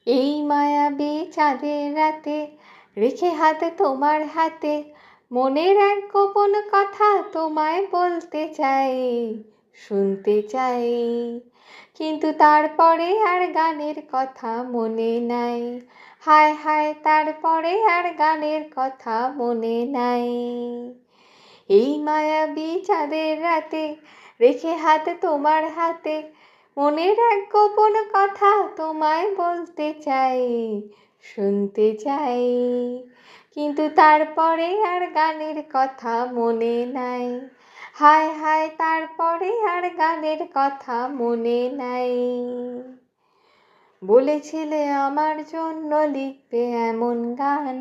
এই মায়াবী চাঁদের রাতে রেখে হাত তোমার হাতে মনের এক গোপন কথা তোমায় বলতে চাই, শুনতে চাই। কিন্তু তারপরে আর গানের কথা মনে নাই। হায় হায়, তারপরে আর গানের কথা মনে নাই। এই মায়াবী চাঁদের রাতে রেখে হাত তোমার হাতে মনের এক গোপন কথা তোমায় বলতে চাই, শুনতে চাই। কিন্তু তারপরে আর গানের কথা মনে নাই। হায় হায়, তারপরে আর গানের কথা মনে নাই। বলেছিলে আমার জন্য লিখবে এমন গান,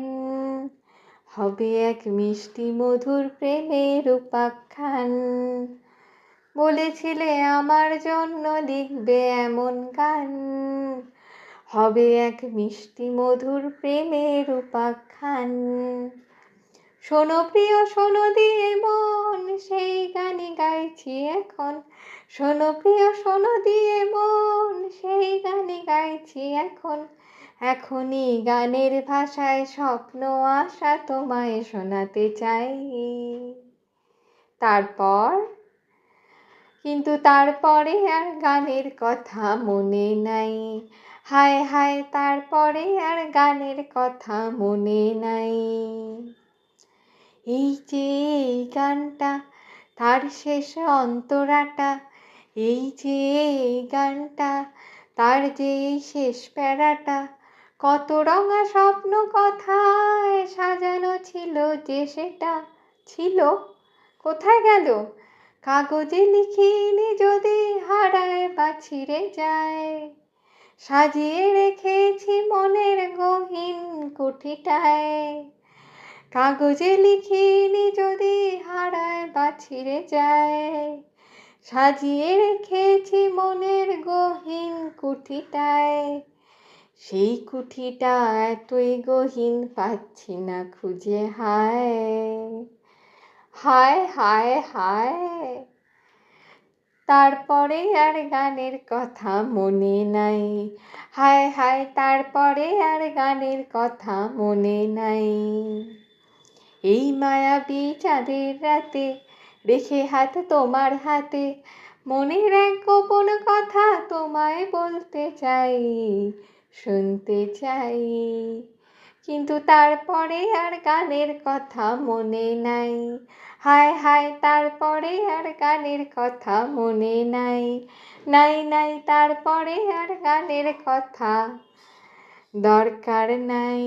হবে এক মিষ্টি মধুর প্রেমের উপাখ্যান। বলেছিলে আমার জন্য লিখবে এমন গান, হবে এক মিষ্টি মধুর প্রেমের উপাখ্যান। শোনো প্রিয়, শোনো দিয়ে মন, সেই গানই গাইছি এখন। শোনো প্রিয়, শোনো দিয়ে মন, সেই গানই গাইছি এখন। এখনই গানের ভাষায় স্বপ্ন আশা তোমায় শোনাতে চাই। কিন্তু তারপরে আর গানের কথা মনে নাই। হায় হায়, তারপরে আর গানের কথা মনে নাই। এই যে এই গানটা, তার শেষ অন্তরাটা। এই যে এই গানটা, তার যে এই শেষ প্যারাটা। কত রঙা স্বপ্ন কথায় সাজানো ছিল যে সেটা। ছিল, কোথায় গেল? কাগজে লিখিনি যদি হারায় বা ছিঁড়ে যায়, সাজিয়ে রেখেছি মনের গহীন কুঠিটায়। কাগজে লিখিনি যদি হারায় বা ছিঁড়ে যায়, সাজিয়ে রেখেছি মনের গহীন কুঠিটায়। সেই কুঠিটা এতই গহীন পাচ্ছি না খুঁজে, হায় হায় হায় হায়। তারপরে আর গানের কথা মনে নাই। হায় হায়, তারপরে আর গানের কথা মনে নাই। এই মায়াবী চাঁদের রাতে রেখে হাত তোমার হাতে মনের এক গোপন কথা তোমায় বলতে চাই, শুনতে চাই। কিন্তু তারপরে আর গানের কথা মনে নাই। হায় হায়, তারপরে আর গানের কথা মনে নাই। নাই নাই, তারপরে আর গানের কথা দরকার নাই।